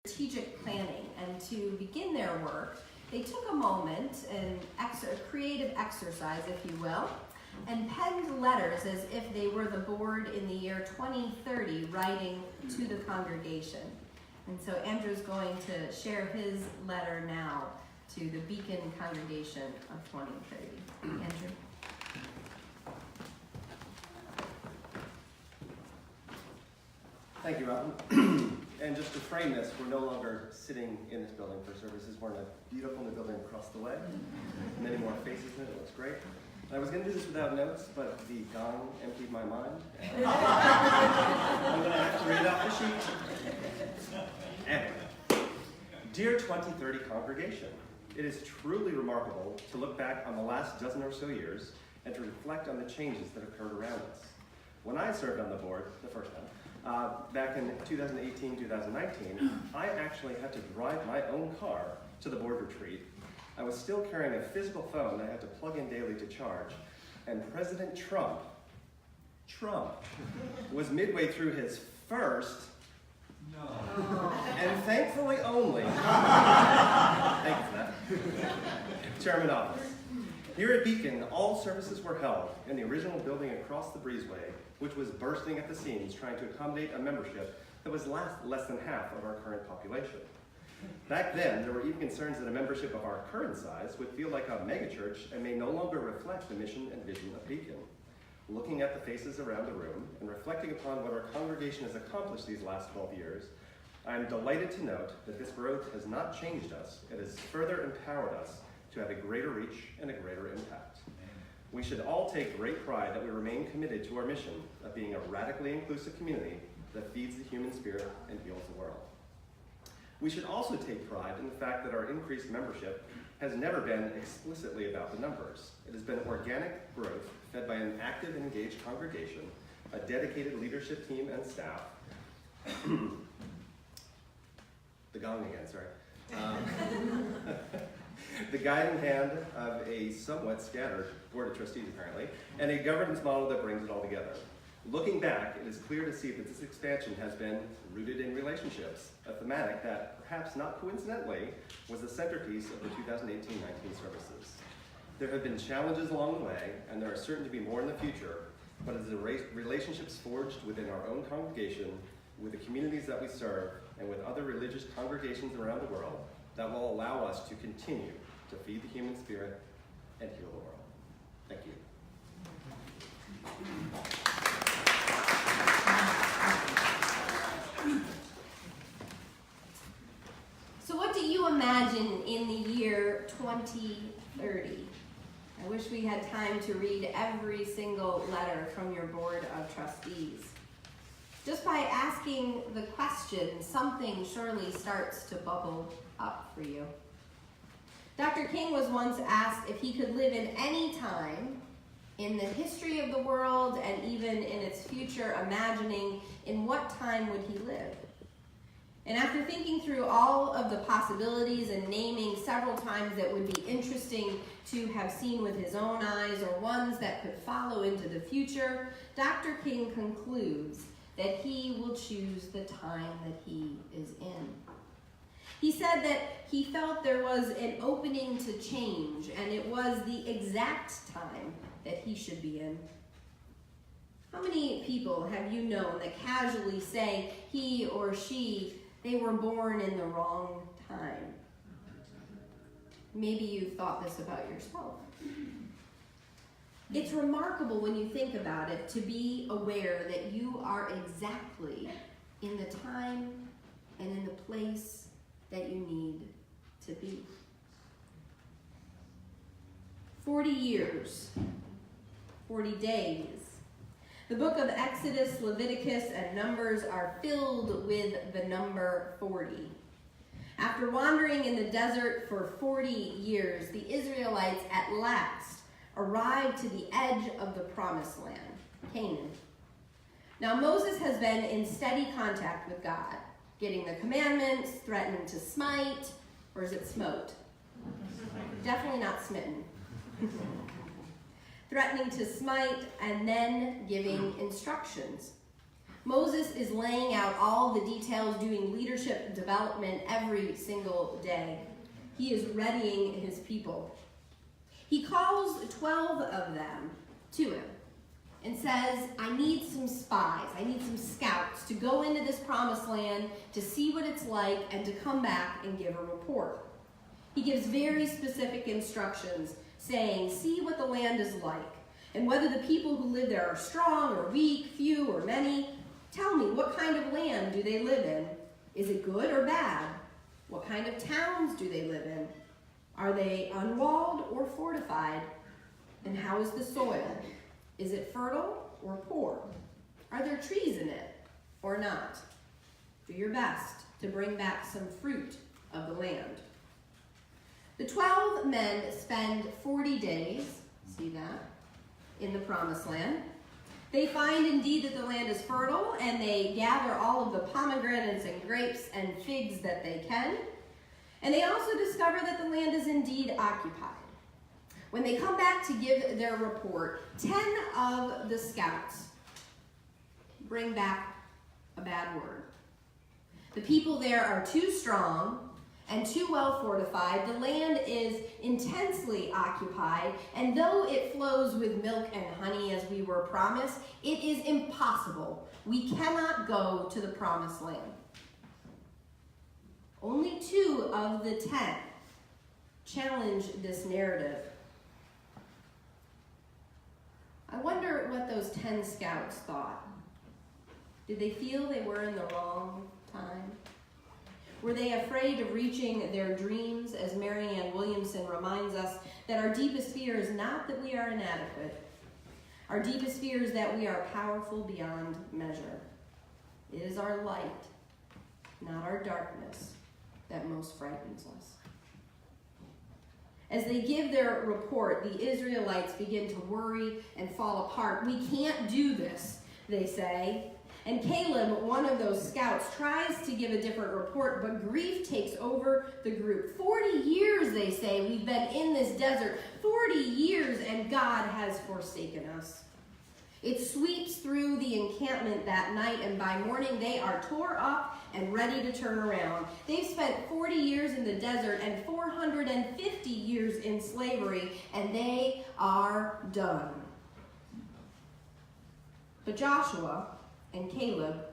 strategic planning, and to begin their work, they took a moment, a creative exercise, if you will, and penned letters as if they were the board in the year 2030 writing to the congregation. And so Andrew's going to share his letter now to the Beacon congregation of 2030. Andrew. Thank you, Robin. And just to frame this, we're no longer sitting in this building for services. We're in a beautiful new building across the way. Many more faces in it. It looks great. I was going to do this without notes, but the gong emptied my mind. I'm going to have to read off the sheet. Anyway, dear 2030 congregation, it is truly remarkable to look back on the last dozen or so years and to reflect on the changes that occurred around us. When I served on the board the first time, back in 2018-2019, I actually had to drive my own car to the board retreat. I was still carrying a physical phone I had to plug in daily to charge, and President Trump was midway through his first, and thankfully only, thank you for that, chairman office. Here at Beacon, all services were held in the original building across the breezeway, which was bursting at the seams trying to accommodate a membership that was less than half of our current population. Back then, there were even concerns that a membership of our current size would feel like a megachurch and may no longer reflect the mission and vision of Beacon. Looking at the faces around the room and reflecting upon what our congregation has accomplished these last 12 years, I am delighted to note that this growth has not changed us. It has further empowered us to have a greater reach and a greater impact. We should all take great pride that we remain committed to our mission of being a radically inclusive community that feeds the human spirit and heals the world. We should also take pride in the fact that our increased membership has never been explicitly about the numbers. It has been organic growth fed by an active and engaged congregation, a dedicated leadership team and staff. The gong again, sorry. The guiding hand of a somewhat scattered board of trustees, apparently, and a governance model that brings it all together. Looking back, it is clear to see that this expansion has been rooted in relationships, a thematic that, perhaps not coincidentally, was the centerpiece of the 2018-19 services. There have been challenges along the way, and there are certain to be more in the future, but it is the relationships forged within our own congregation, with the communities that we serve, and with other religious congregations around the world that will allow us to continue to feed the human spirit and heal the world. Thank you. So what do you imagine in the year 2030? I wish we had time to read every single letter from your board of trustees. Just by asking the question, something surely starts to bubble up for you. Dr. King was once asked if he could live in any time in the history of the world and even in its future, imagining in what time would he live. And after thinking through all of the possibilities and naming several times that would be interesting to have seen with his own eyes or ones that could follow into the future, Dr. King concludes that he will choose the time that he is in. He said that he felt there was an opening to change, and it was the exact time that he should be in. How many people have you known that casually say he or she, they were born in the wrong time? Maybe you've thought this about yourself. It's remarkable when you think about it to be aware that you are exactly in the time and in the place that you need to be. 40 years, 40 days. The book of Exodus, Leviticus, and Numbers are filled with the number 40. After wandering in the desert for 40 years, the Israelites at last arrived to the edge of the promised land, Canaan. Now Moses has been in steady contact with God, getting the commandments, threatening to smite, or is it smote? Definitely not smitten. threatening to smite and then giving instructions. Moses is laying out all the details, doing leadership development every single day. He is readying his people. He calls 12 of them to him and says, I need some spies, I need some scouts to go into this promised land to see what it's like and to come back and give a report. He gives very specific instructions saying, see what the land is like and whether the people who live there are strong or weak, few or many. Tell me, what kind of land do they live in? Is it good or bad? What kind of towns do they live in? Are they unwalled or fortified? And how is the soil? Is it fertile or poor? Are there trees in it or not? Do your best to bring back some fruit of the land. The 12 men spend 40 days, see that, in the promised land. They find indeed that the land is fertile, and they gather all of the pomegranates and grapes and figs that they can. And they also discover that the land is indeed occupied. When they come back to give their report, 10 of the scouts bring back a bad word. The people there are too strong and too well fortified. The land is intensely occupied, and though it flows with milk and honey as we were promised, it is impossible. We cannot go to the promised land. Only 2 of the 10 challenge this narrative. I wonder what those 10 scouts thought. Did they feel they were in the wrong time? Were they afraid of reaching their dreams, as Marianne Williamson reminds us that our deepest fear is not that we are inadequate. Our deepest fear is that we are powerful beyond measure. It is our light, not our darkness, that most frightens us. As they give their report, the Israelites begin to worry and fall apart. We can't do this, they say. And Caleb, one of those scouts, tries to give a different report, but grief takes over the group. 40 years, they say, we've been in this desert. 40 years, and God has forsaken us. It sweeps through the encampment that night, and by morning they are tore up and ready to turn around. They've spent 40 years in the desert and 450 years in slavery, and they are done. But Joshua and Caleb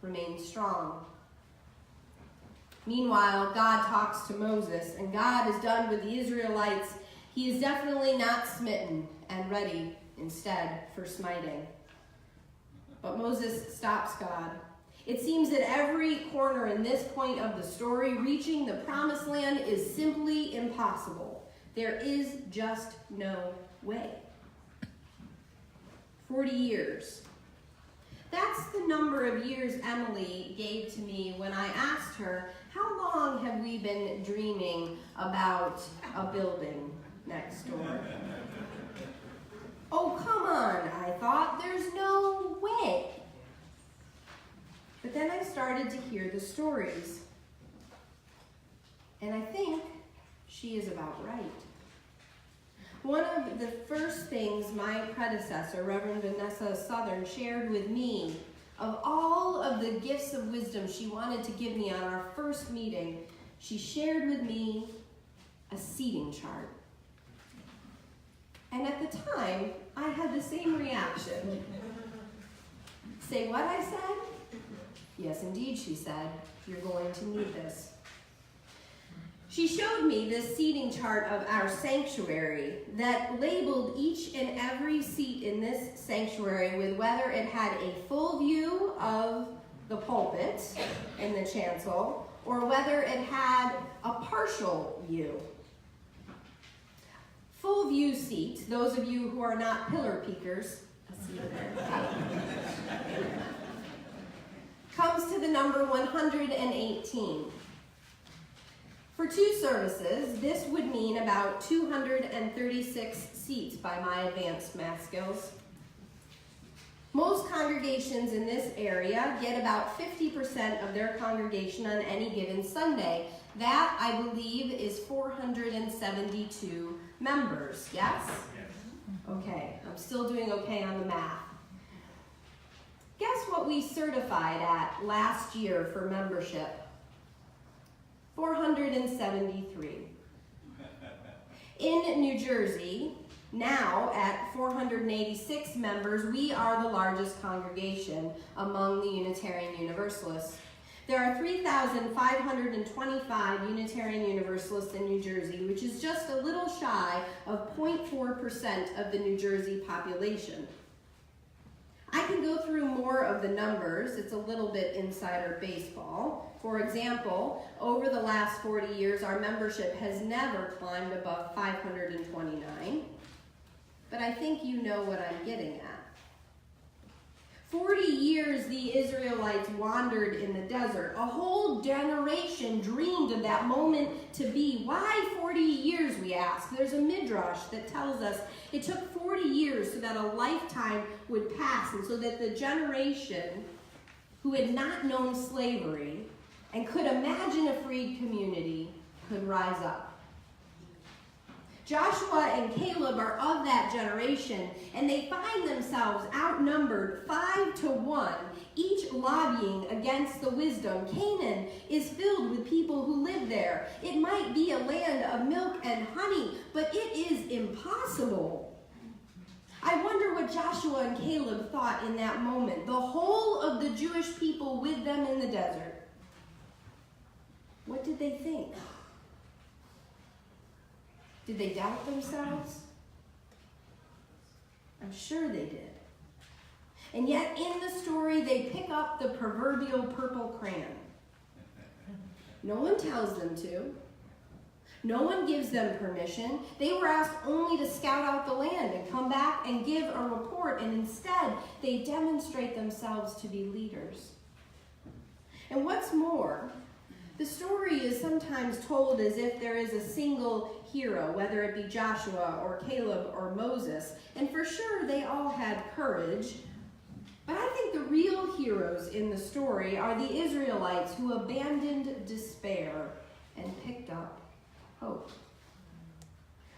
remain strong. Meanwhile, God talks to Moses, and God is done with the Israelites. He is definitely not smitten and ready instead for smiting. But Moses stops God. It seems that every corner in this point of the story, reaching the promised land is simply impossible. There is just no way. 40 years. That's the number of years Emily gave to me when I asked her, how long have we been dreaming about a building next door? Oh, come on, I thought, there's no way. But then I started to hear the stories. And I think she is about right. One of the first things my predecessor, Reverend Vanessa Southern, shared with me of all of the gifts of wisdom she wanted to give me on our first meeting, she shared with me a seating chart. And at the time, I had the same reaction. Say what I said? Yes, indeed, she said. You're going to need this. She showed me this seating chart of our sanctuary that labeled each and every seat in this sanctuary with whether it had a full view of the pulpit in the chancel or whether it had a partial view. Full view seat, those of you who are not pillar peekers, comes to the number 118. For 2 services, this would mean about 236 seats by my advanced math skills. Most congregations in this area get about 50% of their congregation on any given Sunday. That, I believe, is 472 members, yes? Okay, I'm still doing okay on the math. Guess what we certified at last year for membership? 473. In New Jersey, now at 486 members, we are the largest congregation among the Unitarian Universalists. There are 3,525 Unitarian Universalists in New Jersey, which is just a little shy of 0.4% of the New Jersey population. I can go through more of the numbers. It's a little bit insider baseball. For example, over the last 40 years, our membership has never climbed above 529. But I think you know what I'm getting at. 40 years the Israelites wandered in the desert. A whole generation dreamed of that moment to be. Why 40 years, we ask? There's a midrash that tells us it took 40 years so that a lifetime would pass, and so that the generation who had not known slavery and could imagine a freed community could rise up. Joshua and Caleb are of that generation, and they find themselves outnumbered 5-1, each lobbying against the wisdom. Canaan is filled with people who live there. It might be a land of milk and honey, but it is impossible. I wonder what Joshua and Caleb thought in that moment. The whole of the Jewish people with them in the desert. What did they think? Did they doubt themselves? I'm sure they did. And yet in the story, they pick up the proverbial purple crayon. No one tells them to. No one gives them permission. They were asked only to scout out the land and come back and give a report, and instead they demonstrate themselves to be leaders. And what's more, the story is sometimes told as if there is a single hero, whether it be Joshua or Caleb or Moses, and for sure they all had courage. But I think the real heroes in the story are the Israelites who abandoned despair and picked up hope,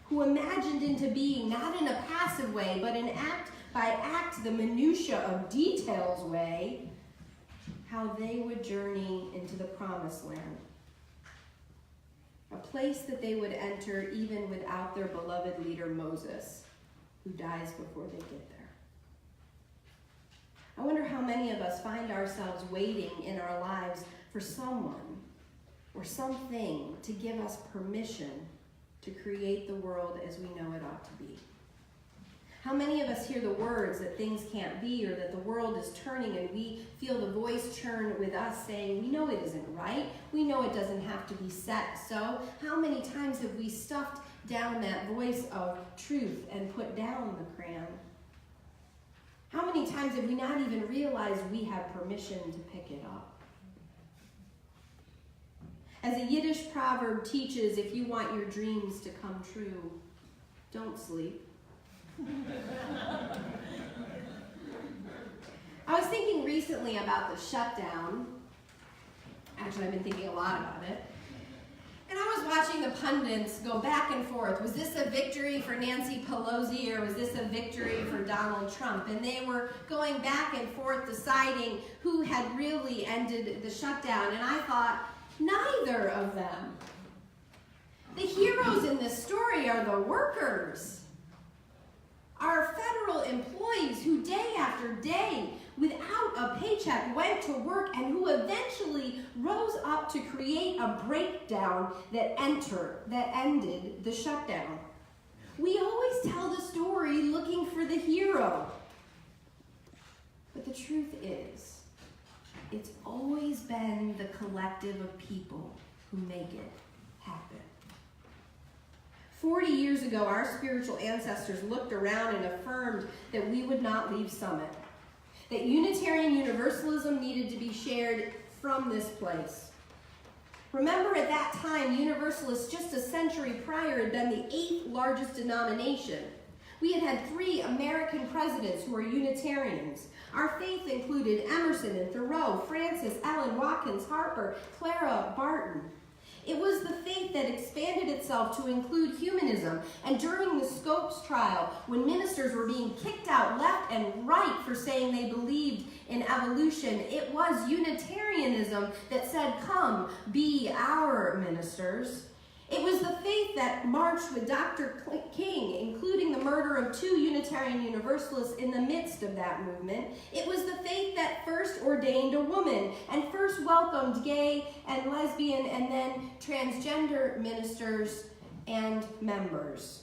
who imagined into being, not in a passive way, but in act by act, the minutia of details way, how they would journey into the promised land. A place that they would enter even without their beloved leader Moses, who dies before they get there. I wonder how many of us find ourselves waiting in our lives for someone or something to give us permission to create the world as we know it ought to be. How many of us hear the words that things can't be, or that the world is turning, and we feel the voice churn with us saying, we know it isn't right, we know it doesn't have to be set so. How many times have we stuffed down that voice of truth and put down the crayon? How many times have we not even realized we have permission to pick it up? As a Yiddish proverb teaches, if you want your dreams to come true, don't sleep. I was thinking recently about the shutdown. Actually, I've been thinking a lot about it. And I was watching the pundits go back and forth. Was this a victory for Nancy Pelosi, or was this a victory for Donald Trump? And they were going back and forth deciding who had really ended the shutdown. And I thought, neither of them. The heroes in this story are the workers. Our federal employees who day after day, without a paycheck, went to work, and who eventually rose up to create a breakdown that ended the shutdown. We always tell the story looking for the hero. But the truth is, it's always been the collective of people who make it happen. 40 years ago, our spiritual ancestors looked around and affirmed that we would not leave Summit, that Unitarian Universalism needed to be shared from this place. Remember, at that time, Universalists just a century prior had been the 8th largest denomination. We had had 3 American presidents who were Unitarians. Our faith included Emerson and Thoreau, Francis, Allen Watkins, Harper, Clara Barton. It was the faith that expanded itself to include humanism. And during the Scopes trial, when ministers were being kicked out left and right for saying they believed in evolution, it was Unitarianism that said, "Come, be our ministers." It was the faith that marched with Dr. King, including the murder of 2 Unitarian Universalists in the midst of that movement. It was the faith that first ordained a woman and first welcomed gay and lesbian and then transgender ministers and members.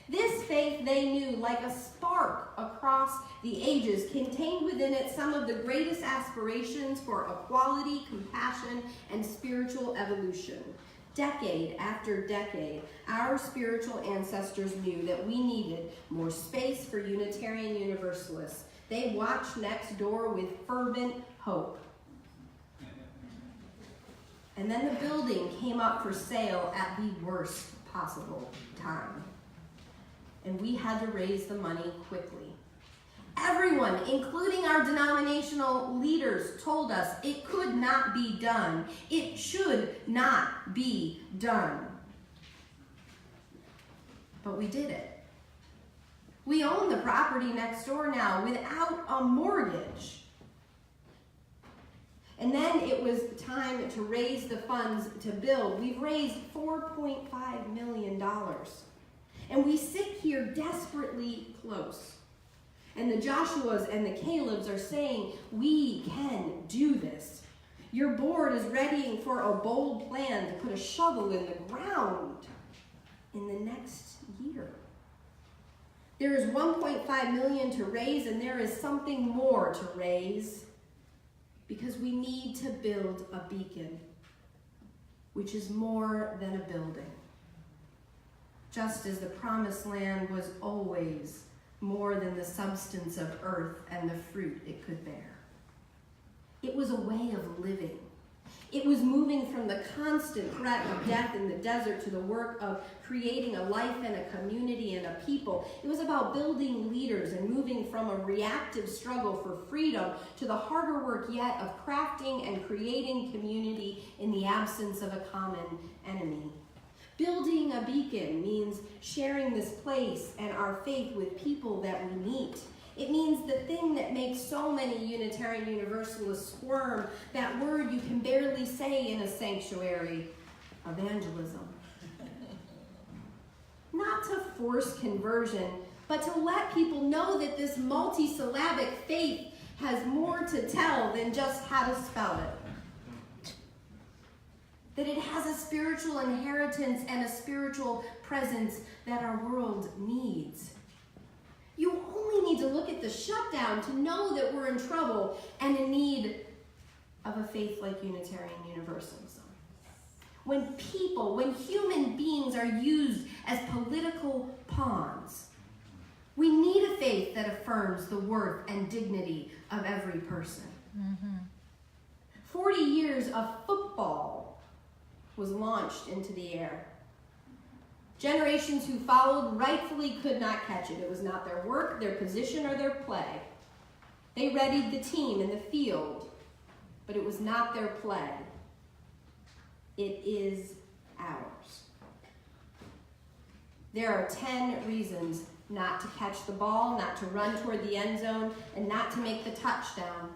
This faith, they knew, like a spark across the ages, contained within it some of the greatest aspirations for equality, compassion, and spiritual evolution. Decade after decade, our spiritual ancestors knew that we needed more space for Unitarian Universalists. They watched next door with fervent hope. And then the building came up for sale at the worst possible time. And we had to raise the money quickly. Everyone, including our denominational leaders, told us it could not be done. It should not be done. But we did it. We own the property next door now without a mortgage. And then it was time to raise the funds to build. We've raised $4.5 million. And we sit here desperately close. And the Joshuas and the Calebs are saying, we can do this. Your board is readying for a bold plan to put a shovel in the ground in the next year. There is $1.5 million to raise, and there is something more to raise because we need to build a beacon, which is more than a building. Just as the promised land was always more than the substance of earth and the fruit it could bear. It was a way of living. It was moving from the constant threat of death in the desert to the work of creating a life and a community and a people. It was about building leaders and moving from a reactive struggle for freedom to the harder work yet of crafting and creating community in the absence of a common enemy. Building a beacon means sharing this place and our faith with people that we meet. It means the thing that makes so many Unitarian Universalists squirm, that word you can barely say in a sanctuary, evangelism. Not to force conversion, but to let people know that this multisyllabic faith has more to tell than just how to spell it. That it has a spiritual inheritance and a spiritual presence that our world needs. You only need to look at the shutdown to know that we're in trouble and in need of a faith like Unitarian Universalism. When human beings are used as political pawns, we need a faith that affirms the worth and dignity of every person. 40 years of football was launched into the air. Generations who followed rightfully could not catch it. It was not their work, their position, or their play. They readied the team in the field, but it was not their play. It is ours. There are 10 reasons not to catch the ball, not to run toward the end zone, and not to make the touchdown.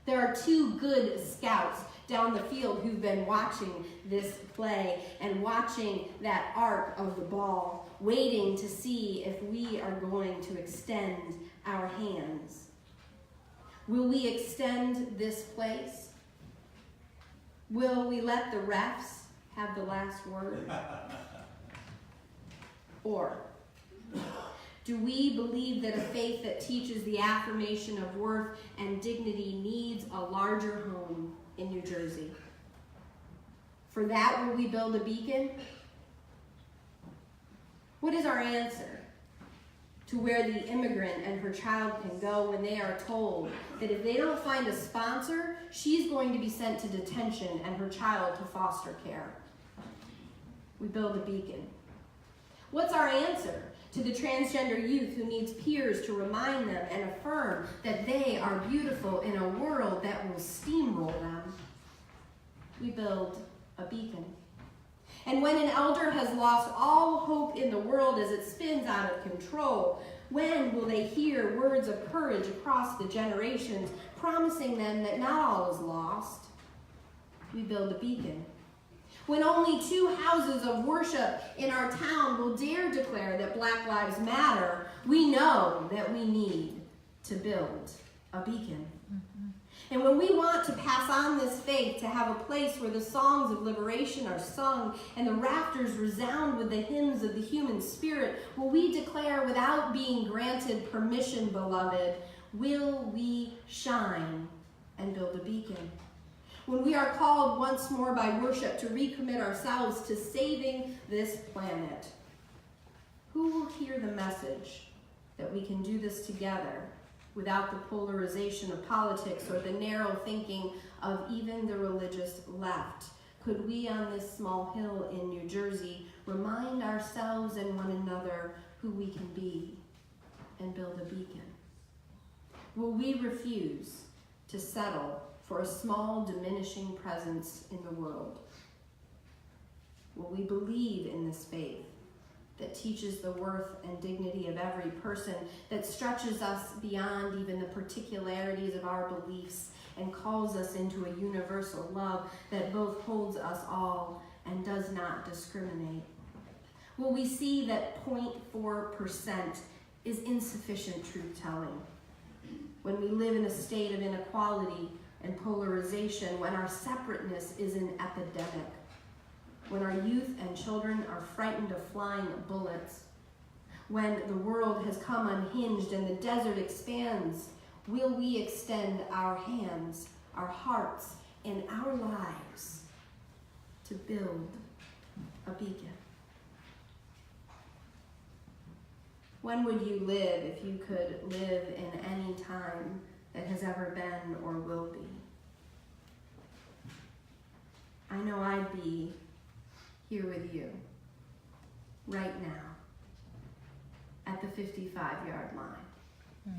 There are 2 good scouts down the field who've been watching this play and watching that arc of the ball, waiting to see if we are going to extend our hands. Will we extend this place? Will we let the refs have the last word? Or do we believe that a faith that teaches the affirmation of worth and dignity needs a larger home in New Jersey? For that, will we build a beacon? What is our answer to where the immigrant and her child can go when they are told that if they don't find a sponsor, she's going to be sent to detention and her child to foster care? We build a beacon. What's our answer to the transgender youth who needs peers to remind them and affirm that they are beautiful in a world that will steamroll them? We build a beacon. And when an elder has lost all hope in the world as it spins out of control, when will they hear words of courage across the generations, promising them that not all is lost? We build a beacon. When only 2 houses of worship in our town will dare declare that Black Lives Matter, we know that we need to build a beacon. And when we want to pass on this faith, to have a place where the songs of liberation are sung and the rafters resound with the hymns of the human spirit, will we declare without being granted permission, beloved, will we shine and build a beacon? When we are called once more by worship to recommit ourselves to saving this planet, who will hear the message that we can do this together without the polarization of politics or the narrow thinking of even the religious left? Could we on this small hill in New Jersey remind ourselves and one another who we can be and build a beacon? Will we refuse to settle for a small, diminishing presence in the world? Will we believe in this faith that teaches the worth and dignity of every person, that stretches us beyond even the particularities of our beliefs and calls us into a universal love that both holds us all and does not discriminate? Will we see that 0.4% is insufficient truth-telling when we live in a state of inequality and polarization, when our separateness is an epidemic, when our youth and children are frightened of flying bullets, when the world has come unhinged and the desert expands? Will we extend our hands, our hearts, and our lives to build a beacon? When would you live if you could live in any time that has ever been or will be? I know I'd be here with you right now at the 55-yard line.